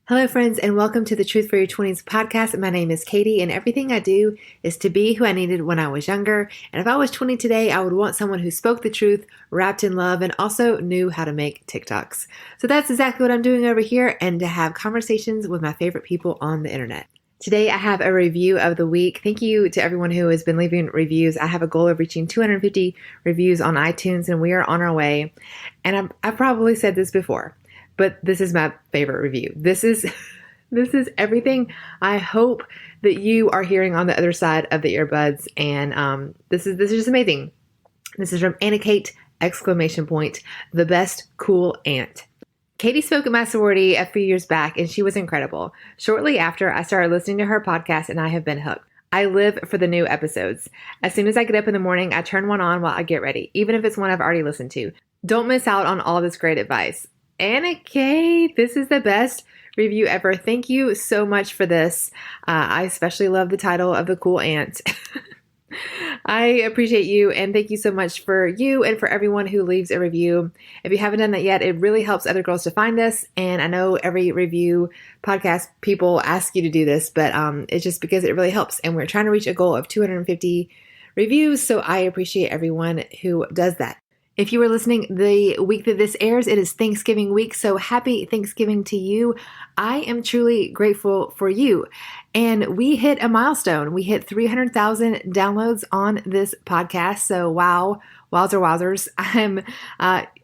Hello, friends, and welcome to the Truth for Your 20s podcast. My name is Katie, and everything I do is to be who I needed when I was younger. And if I was 20 today, I would want someone who spoke the truth, wrapped in love, and also knew how to make TikToks. So that's exactly what I'm doing over here, and to have conversations with my favorite people on the internet. Today, I have a review of the week. Thank you to everyone who has been leaving reviews. I have a goal of reaching 250 reviews on iTunes, and we are on our way. And I've probably said this before, but this is my favorite review. This is everything I hope that you are hearing on the other side of the earbuds. And this is just amazing. This is from Anna Kate, ! The best cool aunt. Katie spoke at my sorority a few years back, and she was incredible. Shortly after, I started listening to her podcast, and I have been hooked. I live for the new episodes. As soon as I get up in the morning, I turn one on while I get ready, even if it's one I've already listened to. Don't miss out on all this great advice. Anna Kate, this is the best review ever. Thank you so much for this. I especially love the title of the cool aunt. I appreciate you, and thank you so much for you and for everyone who leaves a review. If you haven't done that yet, it really helps other girls to find us. And I know every review podcast people ask you to do this, but it's just because it really helps. And we're trying to reach a goal of 250 reviews. So I appreciate everyone who does that. If you were listening the week that this airs, it is Thanksgiving week, so happy Thanksgiving to you. I am truly grateful for you. And we hit a milestone. We hit 300,000 downloads on this podcast, so wow, wowzers. I'm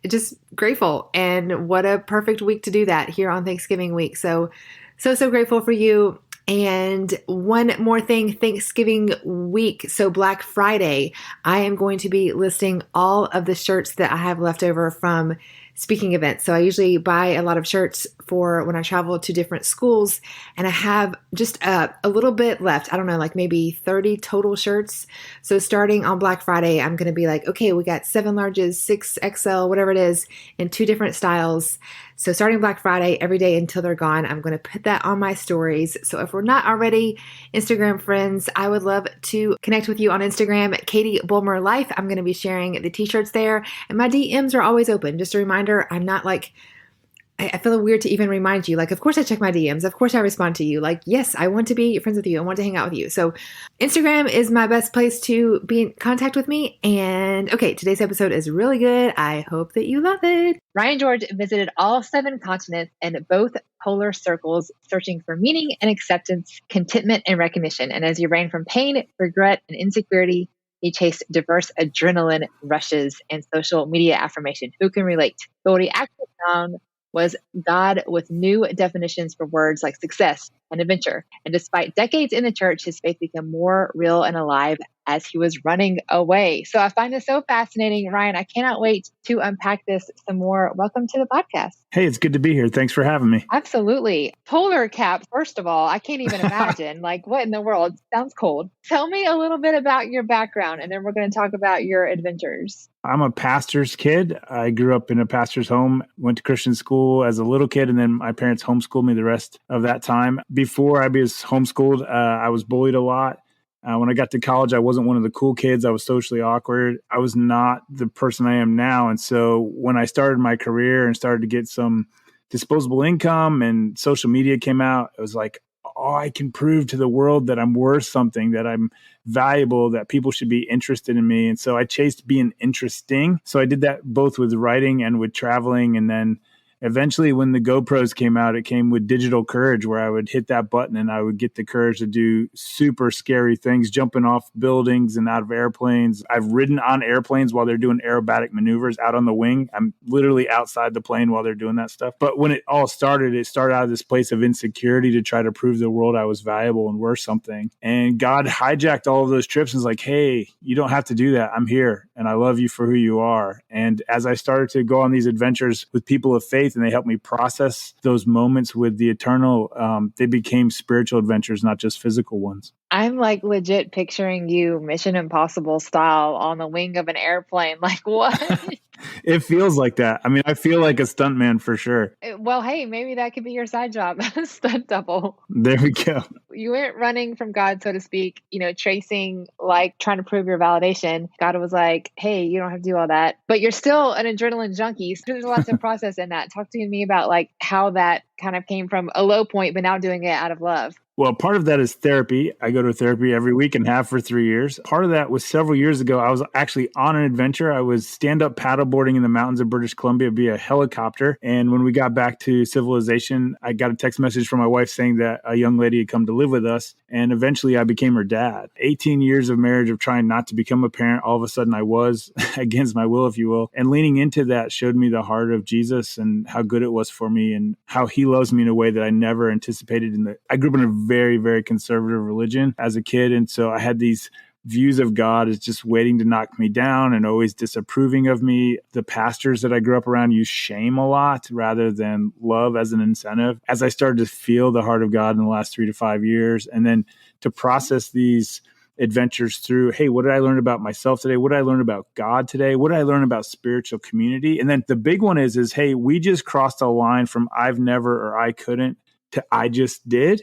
just grateful, and what a perfect week to do that here on Thanksgiving week. So grateful for you. And one more thing, Thanksgiving week, so Black Friday, I am going to be listing all of the shirts that I have left over from speaking events. So I usually buy a lot of shirts for when I travel to different schools, and I have just a little bit left. I don't know, like maybe 30 total shirts. So starting on Black Friday, I'm going to be like, okay, we got 7 larges, 6XL, whatever it is, in 2 different styles. So starting Black Friday, every day until they're gone, I'm going to put that on my stories. So if we're not already Instagram friends, I would love to connect with you on Instagram at Katie Bulmer Life. I'm going to be sharing the t-shirts there, and my DMs are always open. Just a reminder, I'm not like, I feel weird to even remind you. Like, of course I check my DMs. Of course I respond to you. Like, yes, I want to be friends with you. I want to hang out with you. So Instagram is my best place to be in contact with me. And okay, today's episode is really good. I hope that you love it. Ryan George visited all 7 continents and both polar circles, searching for meaning and acceptance, contentment and recognition. And as he ran from pain, regret, and insecurity, he chased diverse adrenaline rushes and social media affirmation. Who can relate? But what he actually found was God with new definitions for words like success and adventure. And despite decades in the church, his faith became more real and alive as he was running away. So I find this so fascinating. Ryan, I cannot wait to unpack this some more. Welcome to the podcast. Hey, it's good to be here. Thanks for having me. Absolutely. Polar cap, first of all, I can't even imagine. Like, what in the world? Sounds cold. Tell me a little bit about your background, and then we're going to talk about your adventures. I'm a pastor's kid. I grew up in a pastor's home, went to Christian school as a little kid, and then my parents homeschooled me the rest of that time. Before I was homeschooled, I was bullied a lot. When I got to college, I wasn't one of the cool kids. I was socially awkward. I was not the person I am now. And so when I started my career and started to get some disposable income and social media came out, it was like, oh, I can prove to the world that I'm worth something, that I'm valuable, that people should be interested in me. And so I chased being interesting. So I did that both with writing and with traveling. And then eventually when the GoPros came out, it came with digital courage, where I would hit that button and I would get the courage to do super scary things, jumping off buildings and out of airplanes. I've ridden on airplanes while they're doing aerobatic maneuvers out on the wing. I'm literally outside the plane while they're doing that stuff. But when it all started, it started out of this place of insecurity to try to prove to the world I was valuable and worth something. And God hijacked all of those trips and was like, hey, you don't have to do that. I'm here and I love you for who you are. And as I started to go on these adventures with people of faith, and they helped me process those moments with the eternal, they became spiritual adventures, not just physical ones. I'm like legit picturing you Mission Impossible style on the wing of an airplane. Like, what? It feels like that. I mean, I feel like a stuntman for sure. Well, hey, maybe that could be your side job, stunt double. There we go. You weren't running from God, so to speak, chasing, like trying to prove your validation. God was like, hey, you don't have to do all that, but you're still an adrenaline junkie. So there's a lot to process in that. Talk to me about like how that kind of came from a low point, but now doing it out of love. Well, part of that is therapy. I go to therapy every week and have for 3 years. Part of that was several years ago. I was actually on an adventure. I was stand-up paddleboarding in the mountains of British Columbia via helicopter. And when we got back to civilization, I got a text message from my wife saying that a young lady had come to live with us. And eventually I became her dad. 18 years of marriage of trying not to become a parent. All of a sudden I was against my will, if you will. And leaning into that showed me the heart of Jesus and how good it was for me and how he loves me in a way that I never anticipated. I grew up in a very, very conservative religion as a kid. And so I had these views of God as just waiting to knock me down and always disapproving of me. The pastors that I grew up around used shame a lot rather than love as an incentive. As I started to feel the heart of God in the last 3 to 5 years, and then to process these adventures through, hey, what did I learn about myself today? What did I learn about God today? What did I learn about spiritual community? And then the big one is, hey, we just crossed a line from I've never or I couldn't to I just did.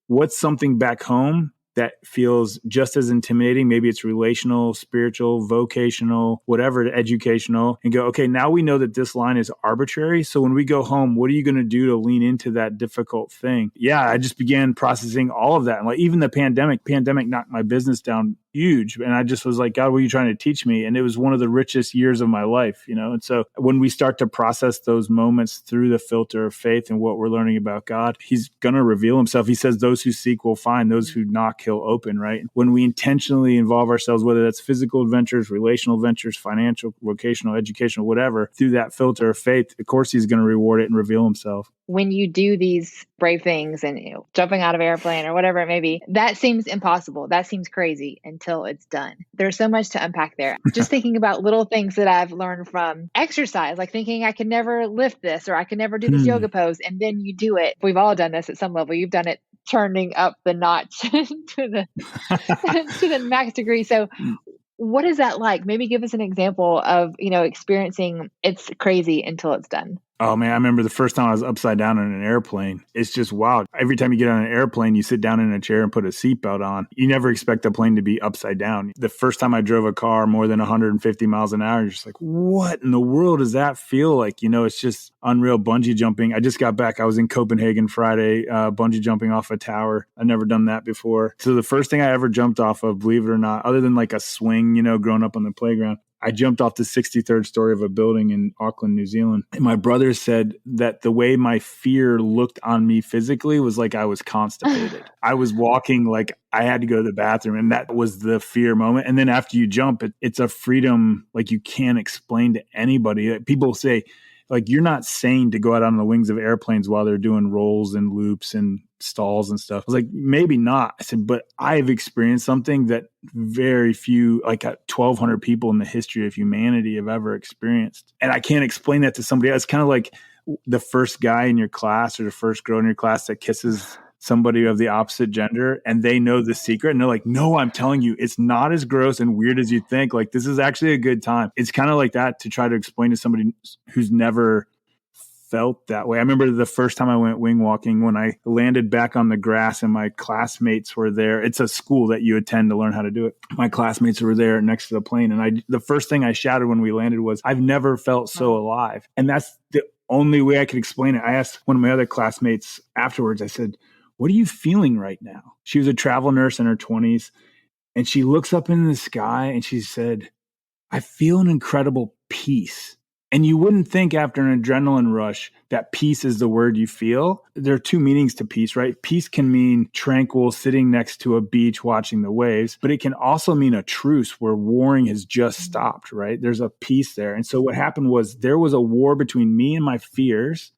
What's something back home that feels just as intimidating? Maybe it's relational, spiritual, vocational, whatever, educational, and go, okay, now we know that this line is arbitrary. So when we go home, what are you going to do to lean into that difficult thing? Yeah, I just began processing all of that. And like even the pandemic knocked my business down huge. And I just was like, God, what are you trying to teach me? And it was one of the richest years of my life, And so when we start to process those moments through the filter of faith and what we're learning about God, he's going to reveal himself. He says, those who seek will find, those who knock, he'll open, right? When we intentionally involve ourselves, whether that's physical adventures, relational adventures, financial, vocational, educational, whatever, through that filter of faith, of course, he's going to reward it and reveal himself. When you do these brave things and jumping out of an airplane or whatever it may be, that seems impossible. That seems crazy until it's done. There's so much to unpack there. Just thinking about little things that I've learned from exercise, like thinking I could never lift this or I could never do this yoga pose. And then you do it. We've all done this at some level. You've done it turning up the notch to the max degree. So what is that like? Maybe give us an example of, experiencing it's crazy until it's done. Oh man, I remember the first time I was upside down in an airplane. It's just wild. Every time you get on an airplane, you sit down in a chair and put a seatbelt on. You never expect the plane to be upside down. The first time I drove a car more than 150 miles an hour, you're just like, what in the world does that feel like? It's just unreal. Bungee jumping. I just got back. I was in Copenhagen Friday, bungee jumping off a tower. I've never done that before. So the first thing I ever jumped off of, believe it or not, other than like a swing, growing up on the playground, I jumped off the 63rd story of a building in Auckland, New Zealand. And my brother said that the way my fear looked on me physically was like I was constipated. I was walking like I had to go to the bathroom. And that was the fear moment. And then after you jump, it's a freedom like you can't explain to anybody. People say, like, you're not sane to go out on the wings of airplanes while they're doing rolls and loops and stalls and stuff. I was like, maybe not. I said, but I've experienced something that very few, like 1,200 people in the history of humanity have ever experienced. And I can't explain that to somebody else. It's kind of like the first guy in your class or the first girl in your class that kisses somebody of the opposite gender and they know the secret and they're like, no, I'm telling you, it's not as gross and weird as you think. Like, this is actually a good time. It's kind of like that to try to explain to somebody who's never felt that way. I remember the first time I went wing walking when I landed back on the grass and my classmates were there. It's a school that you attend to learn how to do it. My classmates were there next to the plane. And the first thing I shouted when we landed was, I've never felt so alive. And that's the only way I could explain it. I asked one of my other classmates afterwards, I said, what are you feeling right now? She was a travel nurse in her 20s. And she looks up in the sky and she said, I feel an incredible peace. And you wouldn't think after an adrenaline rush that peace is the word you feel. There are two meanings to peace, right? Peace can mean tranquil, sitting next to a beach, watching the waves, but it can also mean a truce where warring has just stopped, right? There's a peace there. And so what happened was there was a war between me and my fears,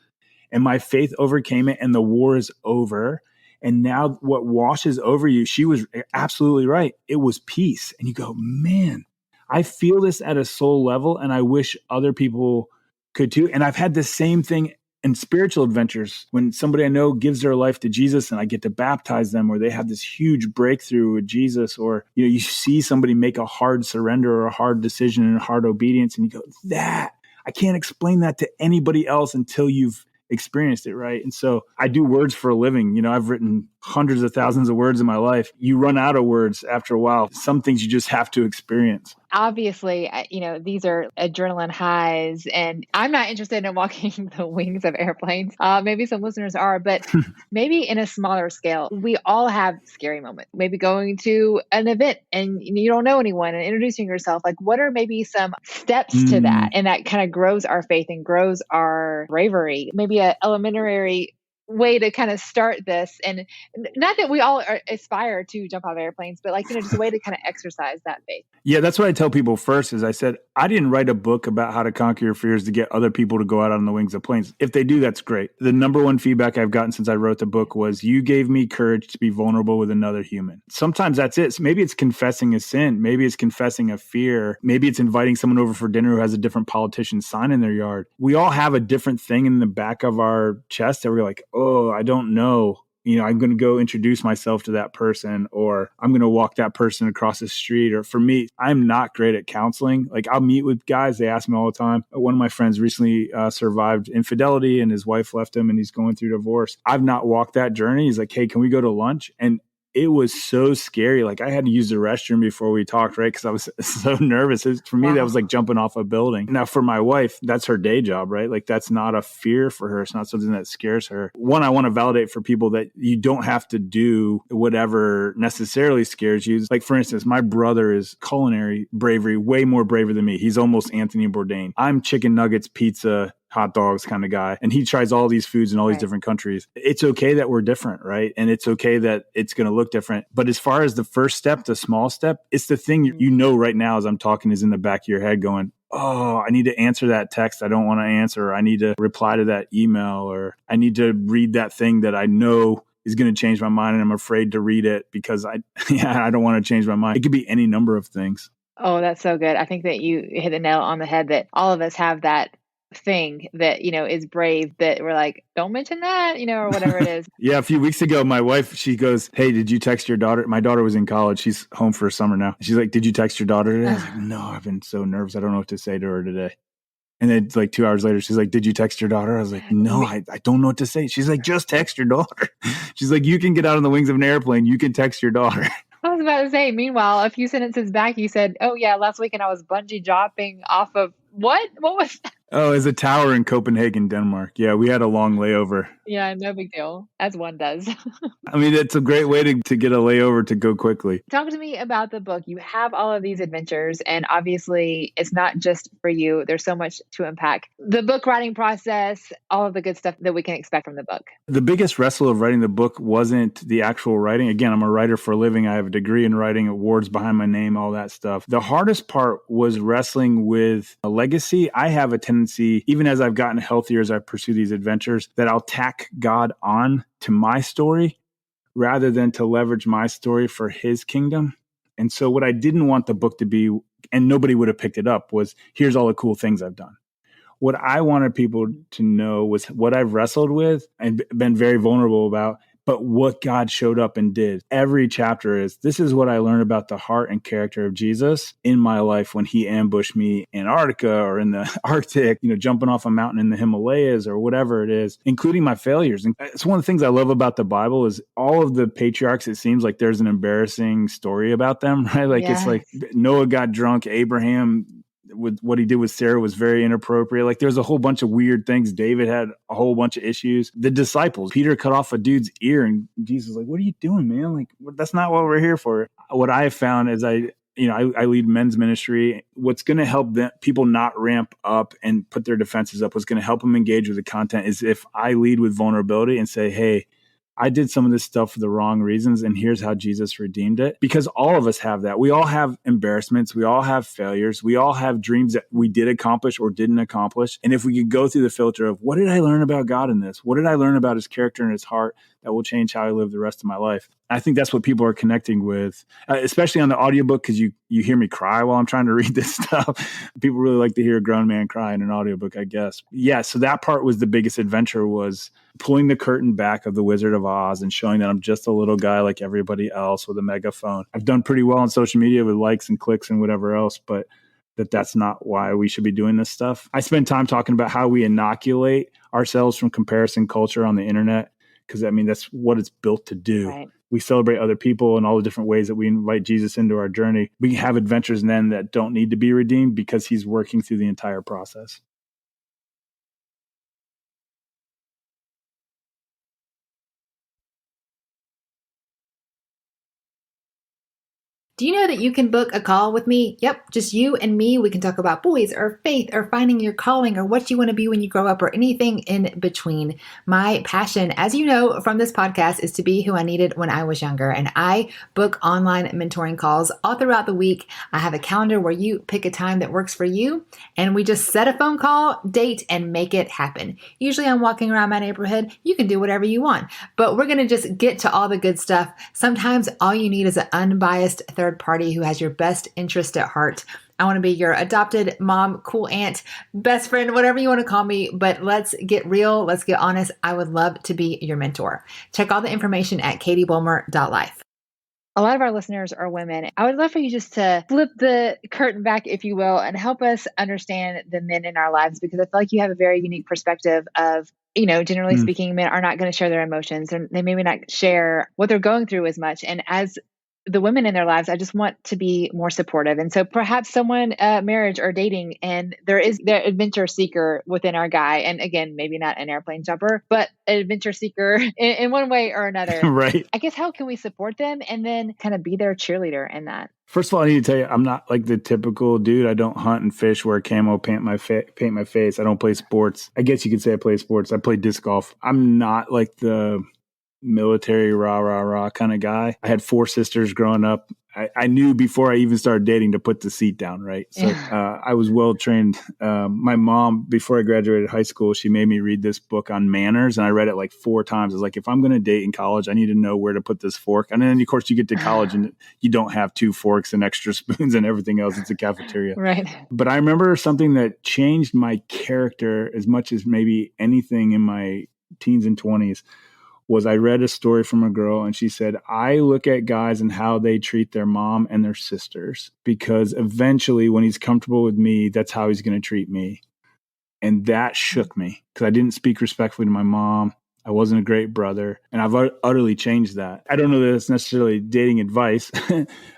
and my faith overcame it, and the war is over. And now what washes over you, she was absolutely right. It was peace. And you go, man, I feel this at a soul level, and I wish other people could too. And I've had the same thing in spiritual adventures when somebody I know gives their life to Jesus and I get to baptize them, or they have this huge breakthrough with Jesus, or you see somebody make a hard surrender or a hard decision and a hard obedience, and you go, that I can't explain that to anybody else until you've experienced it, right? And so I do words for a living. I've written hundreds of thousands of words in my life. You run out of words after a while. Some things you just have to experience. Obviously, these are adrenaline highs, and I'm not interested in walking the wings of airplanes. Maybe some listeners are, but maybe in a smaller scale. We all have scary moments. Maybe going to an event and you don't know anyone and introducing yourself. Like, what are maybe some steps to that? And that kind of grows our faith and grows our bravery. Maybe an elementary way to kind of start this, and not that we all aspire to jump out of airplanes, but just a way to kind of exercise that faith. Yeah, that's what I tell people first is I said, I didn't write a book about how to conquer your fears to get other people to go out on the wings of planes. If they do, that's great. The number one feedback I've gotten since I wrote the book was you gave me courage to be vulnerable with another human. Sometimes that's it. Maybe it's confessing a sin. Maybe it's confessing a fear. Maybe it's inviting someone over for dinner who has a different politician sign in their yard. We all have a different thing in the back of our chest that we're like, oh, I don't know. I'm going to go introduce myself to that person, or I'm going to walk that person across the street. Or for me, I'm not great at counseling. Like I'll meet with guys. They ask me all the time. One of my friends recently survived infidelity and his wife left him and he's going through divorce. I've not walked that journey. He's like, hey, can we go to lunch? And it was so scary. Like I had to use the restroom before we talked, right? Because I was so nervous. For me, that was like jumping off a building. Now for my wife, that's her day job, right? Like that's not a fear for her. It's not something that scares her. One, I want to validate for people that you don't have to do whatever necessarily scares you. Like for instance, my brother is culinary bravery, way more braver than me. He's almost Anthony Bourdain. I'm chicken nuggets, pizza, hot dogs kind of guy. And he tries all these foods in all these different countries. It's okay that we're different, right? And it's okay that it's going to look different. But as far as the first step, the small step, it's the thing you know right now as I'm talking is in the back of your head going, oh, I need to answer that text I don't want to answer. Or I need to reply to that email, or I need to read that thing that I know is going to change my mind and I'm afraid to read it because I don't want to change my mind. It could be any number of things. Oh, that's so good. I think that you hit the nail on the head that all of us have that thing that, is brave that we're like, don't mention that, or whatever it is. Yeah. A few weeks ago, my wife, she goes, hey, did you text your daughter? My daughter was in college. She's home for summer now. She's like, did you text your daughter today? I was like, no, I've been so nervous. I don't know what to say to her today. And then like 2 hours later, she's like, did you text your daughter? I was like, no, I don't know what to say. She's like, just text your daughter. She's like, you can get out on the wings of an airplane. You can text your daughter. I was about to say, meanwhile, a few sentences back, you said, oh yeah, last weekend I was bungee jumping off of what? What was that? Oh, it's a tower in Copenhagen, Denmark. Yeah, we had a long layover. Yeah, no big deal, as one does. I mean, it's a great way to get a layover to go quickly. Talk to me about the book. You have all of these adventures, and obviously it's not just for you. There's so much to unpack. The book writing process, all of the good stuff that we can expect from the book. The biggest wrestle of writing the book wasn't the actual writing. Again, I'm a writer for a living. I have a degree in writing, awards behind my name, all that stuff. The hardest part was wrestling with a legacy. I have a tendency, even as I've gotten healthier as I pursue these adventures, that I'll tack God on to my story rather than to leverage my story for his kingdom. And so what I didn't want the book to be, and nobody would have picked it up, was here's all the cool things I've done. What I wanted people to know was what I've wrestled with and been very vulnerable about, but what God showed up and did. Every chapter is, this is what I learned about the heart and character of Jesus in my life when he ambushed me in Antarctica or in the Arctic, jumping off a mountain in the Himalayas or whatever it is, including my failures. And it's one of the things I love about the Bible is all of the patriarchs, it seems like there's an embarrassing story about them, right? Like It's like Noah got drunk, Abraham with what he did with Sarah was very inappropriate. Like there's a whole bunch of weird things. David had a whole bunch of issues. The disciples, Peter cut off a dude's ear and Jesus was like, what are you doing, man? Like that's not what we're here for. What I have found is I lead men's ministry. What's going to help people not ramp up and put their defenses up, what's going to help them engage with the content is if I lead with vulnerability and say, hey, I did some of this stuff for the wrong reasons, and here's how Jesus redeemed it. Because all of us have that. We all have embarrassments. We all have failures. We all have dreams that we did accomplish or didn't accomplish. And if we could go through the filter of what did I learn about God in this? What did I learn about his character and his heart that will change how I live the rest of my life? I think that's what people are connecting with, especially on the audiobook, because you hear me cry while I'm trying to read this stuff. People really like to hear a grown man cry in an audiobook, I guess. Yeah, so that part was the biggest adventure, was pulling the curtain back of The Wizard of Oz and showing that I'm just a little guy like everybody else with a megaphone. I've done pretty well on social media with likes and clicks and whatever else, but that's not why we should be doing this stuff. I spend time talking about how we inoculate ourselves from comparison culture on the internet, because I mean, that's what it's built to do. Right. We celebrate other people and all the different ways that we invite Jesus into our journey. We have adventures then that don't need to be redeemed because he's working through the entire process. Do you know that you can book a call with me? Yep, just you and me. We can talk about boys or faith or finding your calling or what you want to be when you grow up or anything in between. My passion, as you know from this podcast, is to be who I needed when I was younger. And I book online mentoring calls all throughout the week. I have a calendar where you pick a time that works for you and we just set a phone call, date, and make it happen. Usually I'm walking around my neighborhood. You can do whatever you want, but we're going to just get to all the good stuff. Sometimes all you need is an unbiased third party who has your best interest at heart. I want to be your adopted mom, cool aunt, best friend, whatever you want to call me, but let's get real. Let's get honest. I would love to be your mentor. Check all the information at katiebulmer.life. A lot of our listeners are women. I would love for you just to flip the curtain back, if you will, and help us understand the men in our lives, because I feel like you have a very unique perspective of, generally speaking, men are not going to share their emotions and they maybe not share what they're going through as much. And as the women in their lives, I just want to be more supportive. And so perhaps someone, marriage or dating, and there is the adventure seeker within our guy. And again, maybe not an airplane jumper, but an adventure seeker in one way or another. Right. I guess, how can we support them and then kind of be their cheerleader in that? First of all, I need to tell you, I'm not like the typical dude. I don't hunt and fish, wear camo, paint my face. I don't play sports. I guess you could say I play sports. I play disc golf. I'm not like the military rah kind of guy. I had 4 sisters growing up. I knew before I even started dating to put the seat down, right? So I was well trained. My mom, before I graduated high school, she made me read this book on manners, and I read it like 4 times. I was like, if I'm going to date in college, I need to know where to put this fork. And then, of course, you get to college and you don't have 2 forks and extra spoons and everything else. It's a cafeteria. Right. But I remember something that changed my character as much as maybe anything in my teens and 20s. Was I read a story from a girl and she said, I look at guys and how they treat their mom and their sisters, because eventually when he's comfortable with me, that's how he's going to treat me. And that shook me because I didn't speak respectfully to my mom. I wasn't a great brother, and I've utterly changed that. I don't know that it's necessarily dating advice,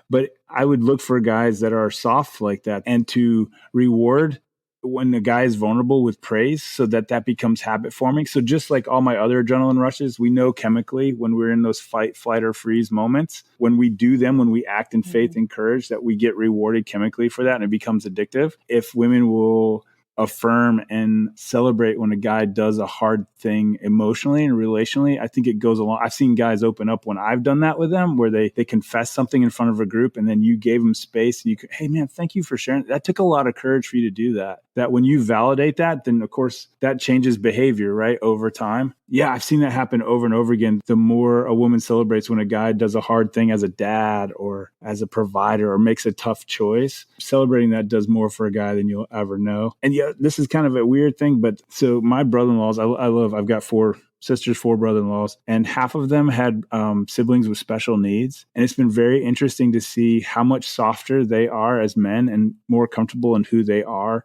but I would look for guys that are soft like that and to reward when the guy is vulnerable with praise so that becomes habit forming. So just like all my other adrenaline rushes, we know chemically when we're in those fight, flight, or freeze moments, when we do them, when we act in faith and courage, that we get rewarded chemically for that and it becomes addictive. If women will affirm and celebrate when a guy does a hard thing emotionally and relationally, I think it goes along. I've seen guys open up when I've done that with them, where they confess something in front of a group and then you gave them space and you could, hey man, thank you for sharing. That took a lot of courage for you to do that. That when you validate that, then of course that changes behavior, right? Over time. Yeah, I've seen that happen over and over again. The more a woman celebrates when a guy does a hard thing as a dad or as a provider or makes a tough choice, celebrating that does more for a guy than you'll ever know. And yeah, this is kind of a weird thing, but so my brother-in-laws, I've got 4 sisters, 4 brother-in-laws, and half of them had siblings with special needs. And it's been very interesting to see how much softer they are as men and more comfortable in who they are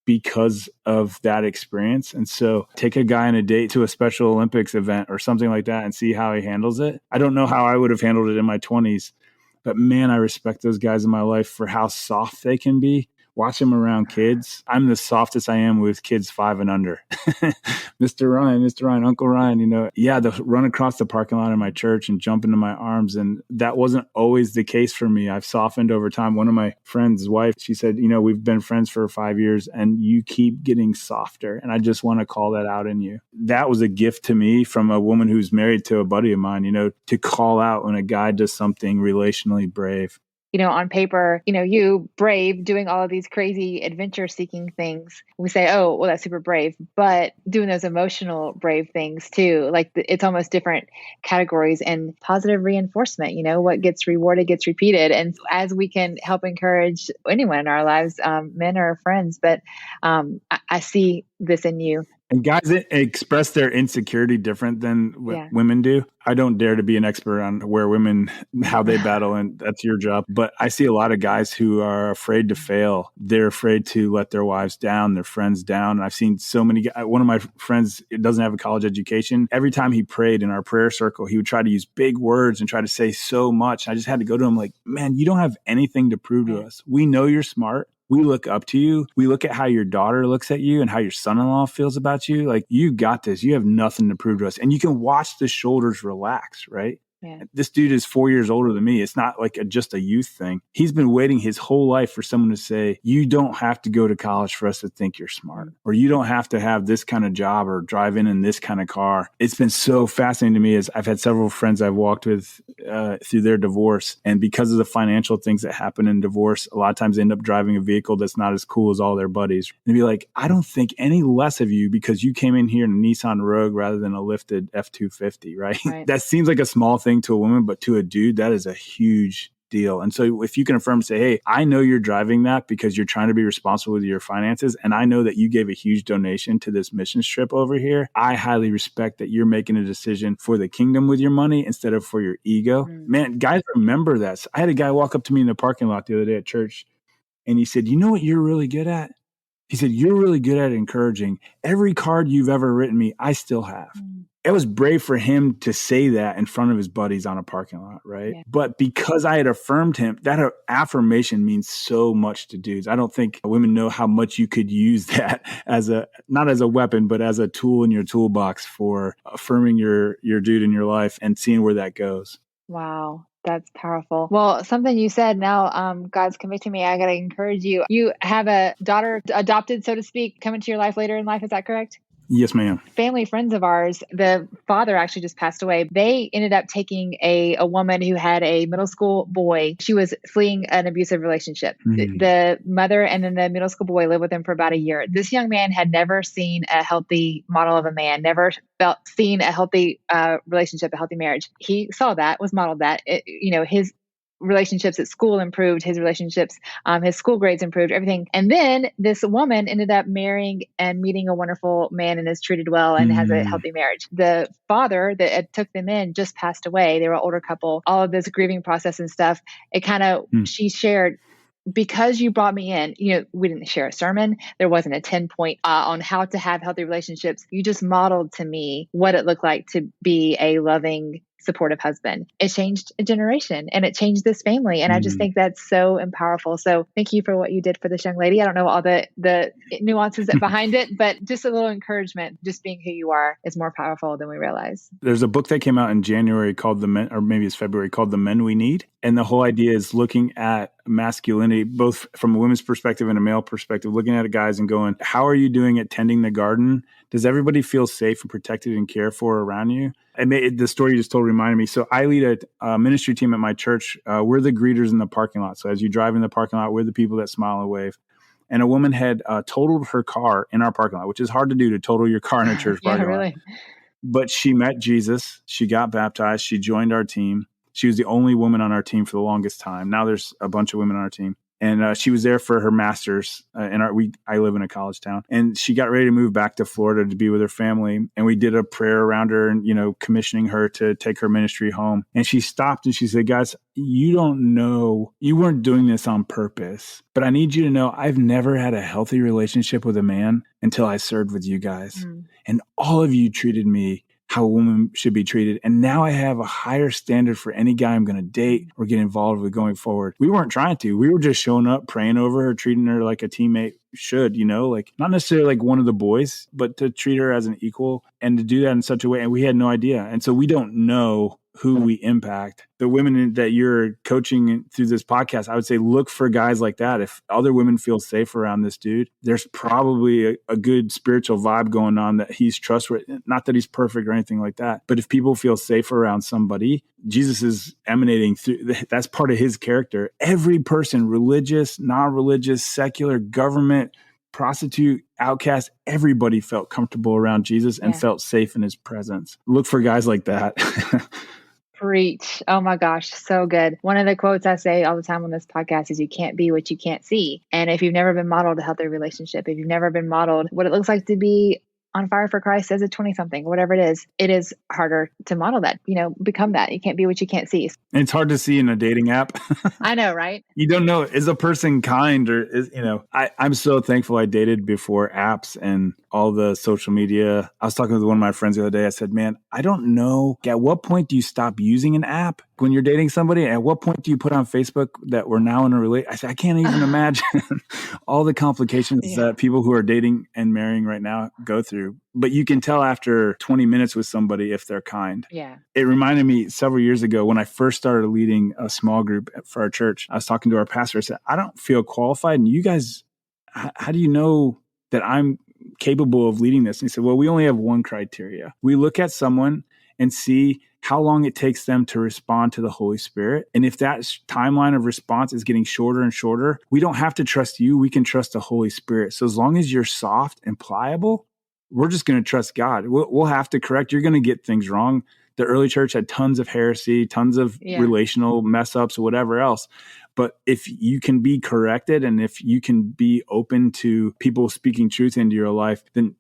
because of that experience. And so take a guy on a date to a Special Olympics event or something like that and see how he handles it. I don't know how I would have handled it in my 20s, but man, I respect those guys in my life for how soft they can be. Watch them around kids. I'm the softest I am with kids 5 and under. Mr. Ryan, Uncle Ryan, the run across the parking lot in my church and jump into my arms. And that wasn't always the case for me. I've softened over time. One of my friends' wife, she said, we've been friends for 5 years and you keep getting softer. And I just want to call that out in you. That was a gift to me from a woman who's married to a buddy of mine, to call out when a guy does something relationally brave. On paper, you brave doing all of these crazy adventure seeking things. We say, oh, well, that's super brave, but doing those emotional brave things too, like it's almost different categories. And positive reinforcement, what gets rewarded gets repeated. And as we can help encourage anyone in our lives, men or friends, but I see this in you. And guys express their insecurity different than Yeah. women do. I don't dare to be an expert on where women, how they battle, and that's your job. But I see a lot of guys who are afraid to fail. They're afraid to let their wives down, their friends down. And I've seen so many guys. One of my friends doesn't have a college education. Every time he prayed in our prayer circle, he would try to use big words and try to say so much. I just had to go to him like, man, you don't have anything to prove to us. We know you're smart. We look up to you. We look at how your daughter looks at you and how your son-in-law feels about you. Like, you got this. You have nothing to prove to us. And you can watch the shoulders relax, right? Yeah. This dude is 4 years older than me. It's not like just a youth thing. He's been waiting his whole life for someone to say, you don't have to go to college for us to think you're smart, or you don't have to have this kind of job or drive in this kind of car. It's been so fascinating to me as I've had several friends I've walked with through their divorce. And because of the financial things that happen in divorce, a lot of times they end up driving a vehicle that's not as cool as all their buddies. And be like, I don't think any less of you because you came in here in a Nissan Rogue rather than a lifted F-250, right? That seems like a small thing to a woman, but to a dude, that is a huge deal. And so if you can affirm and say, hey, I know you're driving that because you're trying to be responsible with your finances. And I know that you gave a huge donation to this mission trip over here. I highly respect that you're making a decision for the kingdom with your money instead of for your ego. Man, guys, remember that. So I had a guy walk up to me in the parking lot the other day at church, and he said, you know what you're really good at? He said, you're really good at encouraging. Every card you've ever written me, I still have. It was brave for him to say that in front of his buddies on a parking lot, right? Yeah. But because I had affirmed him, that affirmation means so much to dudes. I don't think women know how much you could use that as not as a weapon, but as a tool in your toolbox for affirming your dude in your life and seeing where that goes. Wow. That's powerful. Well, something you said now, God's convicting me. I got to encourage you. You have a daughter adopted, so to speak, come into your life later in life. Is that correct? Yes, ma'am. Family friends of ours, the father actually just passed away. They ended up taking a woman who had a middle school boy. She was fleeing an abusive relationship. The mother and then the middle school boy lived with him for about a year. This young man had never seen a healthy model of a man, never seen a healthy relationship, a healthy marriage. He saw that, was modeled that. His relationships at school improved, his relationships, his school grades improved, everything. And then this woman ended up marrying and meeting a wonderful man and is treated well and has a healthy marriage. The father that took them in just passed away. They were an older couple. All of this grieving process and stuff, it kind of, she shared, because you brought me in, we didn't share a sermon. There wasn't a 10-point on how to have healthy relationships. You just modeled to me what it looked like to be a loving, supportive husband. It changed a generation and it changed this family. And I just think that's so powerful. So thank you for what you did for this young lady. I don't know all the nuances behind it, but just a little encouragement. Just being who you are is more powerful than we realize. There's a book that came out in January called The Men, or maybe it's February, called The Men We Need. And the whole idea is looking at masculinity, both from a women's perspective and a male perspective, looking at guys and going, how are you doing at tending the garden? Does everybody feel safe and protected and cared for around you? The story you just told reminded me. So I lead a ministry team at my church. We're the greeters in the parking lot. So as you drive in the parking lot, we're the people that smile and wave. And a woman had totaled her car in our parking lot, which is hard to do, to total your car in a church parking lot. But she met Jesus. She got baptized. She joined our team. She was the only woman on our team for the longest time. Now there's a bunch of women on our team. And she was there for her master's. I live in a college town. And she got ready to move back to Florida to be with her family. And we did a prayer around her and, commissioning her to take her ministry home. And she stopped and she said, guys, you don't know, you weren't doing this on purpose. But I need you to know I've never had a healthy relationship with a man until I served with you guys. And all of you treated me how a woman should be treated. And now I have a higher standard for any guy I'm going to date or get involved with going forward. We weren't trying to. We were just showing up, praying over her, treating her like a teammate should, like not necessarily like one of the boys, but to treat her as an equal and to do that in such a way. And we had no idea. And so we don't know who we impact. The women that you're coaching through this podcast, I would say look for guys like that. If other women feel safe around this dude, there's probably a good spiritual vibe going on that he's trustworthy. Not that he's perfect or anything like that, but if people feel safe around somebody, Jesus is emanating through, that's part of his character. Every person, religious, non-religious, secular, government, prostitute, outcast, everybody felt comfortable around Jesus and felt safe in his presence. Look for guys like that. Preach. Oh my gosh. So good. One of the quotes I say all the time on this podcast is you can't be what you can't see. And if you've never been modeled a healthy relationship, if you've never been modeled what it looks like to be on fire for Christ as a 20 something, whatever it is harder to model that, become that. You can't be what you can't see. And it's hard to see in a dating app. I know, right? You don't know, is a person kind or I'm so thankful I dated before apps and all the social media. I was talking with one of my friends the other day. I said, man, I don't know. At what point do you stop using an app when you're dating somebody? At what point do you put on Facebook that we're now in a relationship? I said, I can't even imagine all the complications that people who are dating and marrying right now go through. But you can tell after 20 minutes with somebody if they're kind. Yeah. It reminded me several years ago when I first started leading a small group for our church. I was talking to our pastor. I said, I don't feel qualified. And you guys, how do you know that I'm capable of leading this? And he said, well, we only have one criteria. We look at someone and see how long it takes them to respond to the Holy Spirit. And if that timeline of response is getting shorter and shorter, we don't have to trust you. We can trust the Holy Spirit. So as long as you're soft and pliable, we're just going to trust God. We'll have to correct. You're going to get things wrong. The early church had tons of heresy, tons of relational mess ups, or whatever else. But if you can be corrected and if you can be open to people speaking truth into your life, then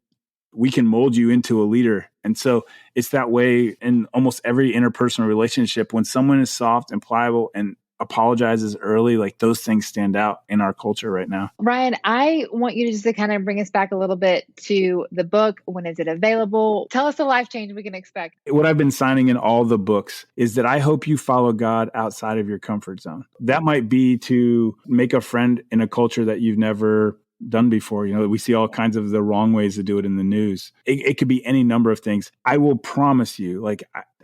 we can mold you into a leader. And so it's that way in almost every interpersonal relationship. When someone is soft and pliable and apologizes early, like those things stand out in our culture right now. Ryan, I want you to just to kind of bring us back a little bit to the book. When is it available? Tell us the life change we can expect. What I've been signing in all the books is that I hope you follow God outside of your comfort zone. That might be to make a friend in a culture that you've never done before. We see all kinds of the wrong ways to do it in the news. It could be any number of things. I will promise you,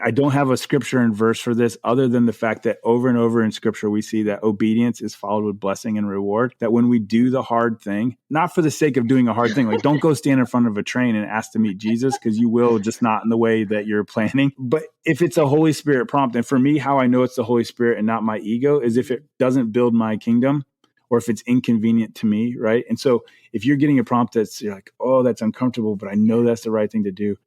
I don't have a scripture and verse for this other than the fact that over and over in scripture, we see that obedience is followed with blessing and reward. That when we do the hard thing, not for the sake of doing a hard thing, don't go stand in front of a train and ask to meet Jesus, because you will, just not in the way that you're planning. But if it's a Holy Spirit prompt, and for me, how I know it's the Holy Spirit and not my ego is if it doesn't build my kingdom, or if it's inconvenient to me, right? And so if you're getting a prompt you're like, oh, that's uncomfortable, but I know that's the right thing to do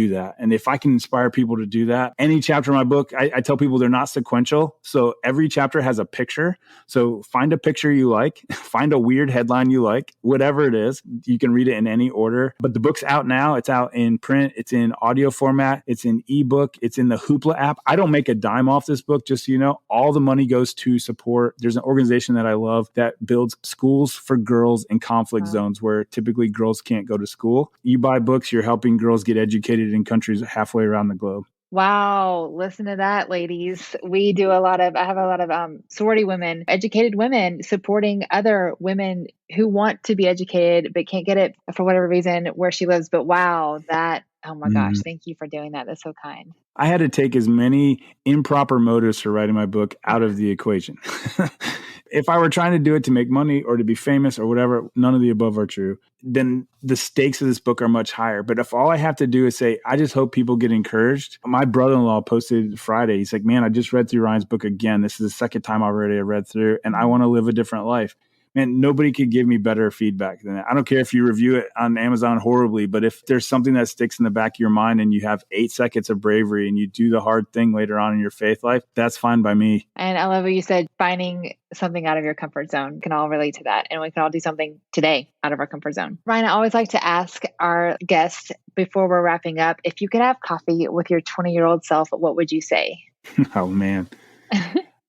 that. And if I can inspire people to do that, any chapter of my book, I tell people they're not sequential. So every chapter has a picture. So find a picture you like, find a weird headline you like, whatever it is, you can read it in any order. But the book's out now. It's out in print. It's in audio format. It's in ebook. It's in the Hoopla app. I don't make a dime off this book, just so you know. All the money goes to support. There's an organization that I love that builds schools for girls in conflict zones where typically girls can't go to school. You buy books, you're helping girls get educated in countries halfway around the globe. Wow. Listen to that, ladies. I have a lot of sorority women, educated women supporting other women who want to be educated, but can't get it for whatever reason where she lives. But wow, oh my gosh, thank you for doing that. That's so kind. I had to take as many improper motives for writing my book out of the equation. If I were trying to do it to make money or to be famous or whatever, none of the above are true, then the stakes of this book are much higher. But if all I have to do is say, I just hope people get encouraged. My brother-in-law posted Friday. He's like, man, I just read through Ryan's book again. This is the second time already I read through, and I want to live a different life. Man, nobody could give me better feedback than that. I don't care if you review it on Amazon horribly, but if there's something that sticks in the back of your mind and you have 8 seconds of bravery and you do the hard thing later on in your faith life, that's fine by me. And I love what you said, finding something out of your comfort zone. We can all relate to that. And we can all do something today out of our comfort zone. Ryan, I always like to ask our guests before we're wrapping up, if you could have coffee with your 20-year-old self, what would you say? Oh, man.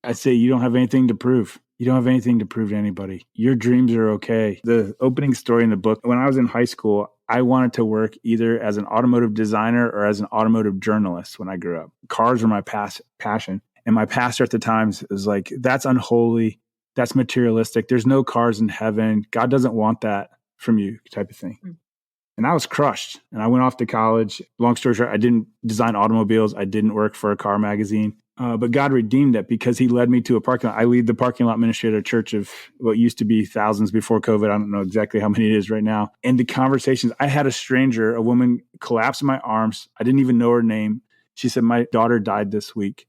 I'd say you don't have anything to prove. You don't have anything to prove to anybody. Your dreams are okay. The opening story in the book, when I was in high school, I wanted to work either as an automotive designer or as an automotive journalist when I grew up. Cars were my passion. And my pastor at the time was like, that's unholy. That's materialistic. There's no cars in heaven. God doesn't want that from you, type of thing. And I was crushed. And I went off to college. Long story short, I didn't design automobiles. I didn't work for a car magazine. But God redeemed it because he led me to a parking lot. I lead the parking lot ministry at a church of what used to be thousands before COVID. I don't know exactly how many it is right now. And the conversations, I had a woman collapse in my arms. I didn't even know her name. She said, my daughter died this week.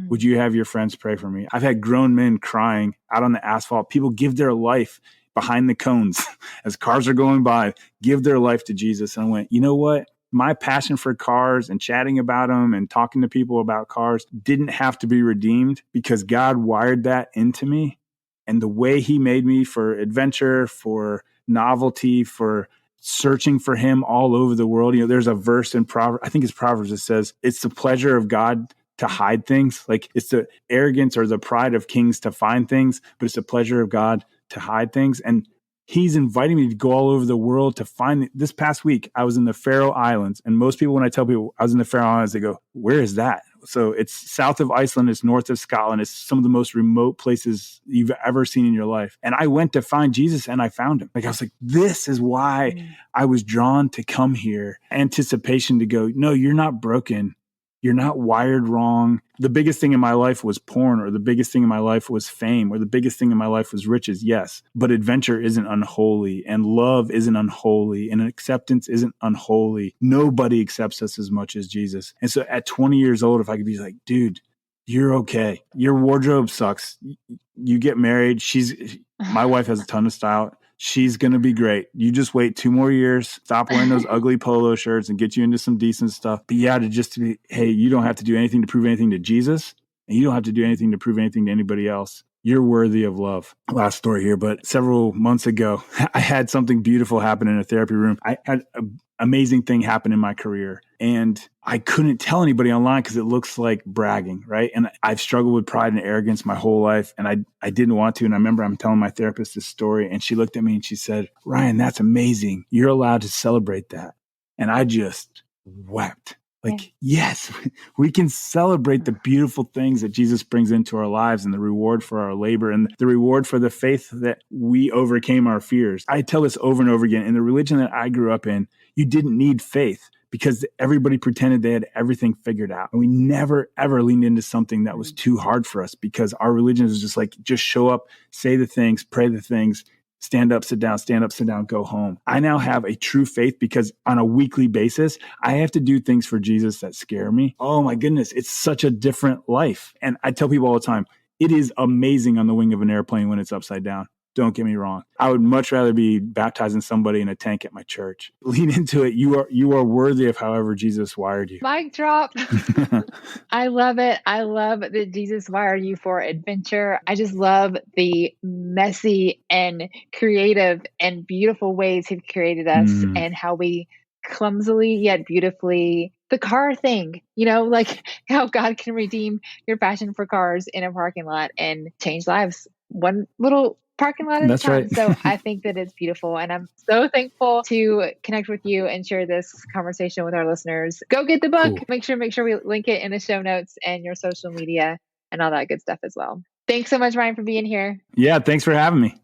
Would you have your friends pray for me? I've had grown men crying out on the asphalt. People give their life behind the cones as cars are going by, give their life to Jesus. And I went, you know what? My passion for cars and chatting about them and talking to people about cars didn't have to be redeemed because God wired that into me. And the way he made me for adventure, for novelty, for searching for him all over the world. There's a verse in Proverbs, I think it's Proverbs, that says it's the pleasure of God to hide things. Like it's the arrogance or the pride of kings to find things, but it's the pleasure of God to hide things. And he's inviting me to go all over the world to find. This past week, I was in the Faroe Islands. And most people, when I tell people I was in the Faroe Islands, they go, where is that? So it's south of Iceland. It's north of Scotland. It's some of the most remote places you've ever seen in your life. And I went to find Jesus and I found him. Like, I was like, this is why I was drawn to come here. Anticipation to go, no, you're not broken. You're not wired wrong. The biggest thing in my life was porn, or the biggest thing in my life was fame, or the biggest thing in my life was riches. Yes, but adventure isn't unholy, and love isn't unholy, and acceptance isn't unholy. Nobody accepts us as much as Jesus. And so at 20 years old, if I could be like, dude, you're okay. Your wardrobe sucks. You get married. My wife has a ton of style. She's going to be great. You just wait 2 more years, stop wearing those ugly polo shirts and get you into some decent stuff. But yeah, to be, hey, you don't have to do anything to prove anything to Jesus, and you don't have to do anything to prove anything to anybody else. You're worthy of love. Last story here, but several months ago, I had something beautiful happen in a therapy room. I had an amazing thing happen in my career, and I couldn't tell anybody online because it looks like bragging, right? And I've struggled with pride and arrogance my whole life, and I didn't want to. And I remember I'm telling my therapist this story, and she looked at me and she said, Ryan, that's amazing. You're allowed to celebrate that. And I just wept. Like, yes, we can celebrate the beautiful things that Jesus brings into our lives, and the reward for our labor, and the reward for the faith that we overcame our fears. I tell this over and over again. In the religion that I grew up in, you didn't need faith because everybody pretended they had everything figured out. And we never, ever leaned into something that was too hard for us, because our religion is just like, just show up, say the things, pray the things, stand up, sit down, go home. I now have a true faith because on a weekly basis, I have to do things for Jesus that scare me. Oh my goodness, it's such a different life. And I tell people all the time, it is amazing on the wing of an airplane when it's upside down. Don't get me wrong. I would much rather be baptizing somebody in a tank at my church. Lean into it. You are worthy of however Jesus wired you. Mic drop. I love it. I love that Jesus wired you for adventure. I just love the messy and creative and beautiful ways he's created us, and how we clumsily yet beautifully, the car thing, like how God can redeem your passion for cars in a parking lot and change lives. One little parking lot at a time. Right. So I think that it's beautiful, and I'm so thankful to connect with you and share this conversation with our listeners. Go get the book. Cool. Make sure we link it in the show notes and your social media and all that good stuff as well. Thanks so much, Ryan, for being here. Yeah, thanks for having me.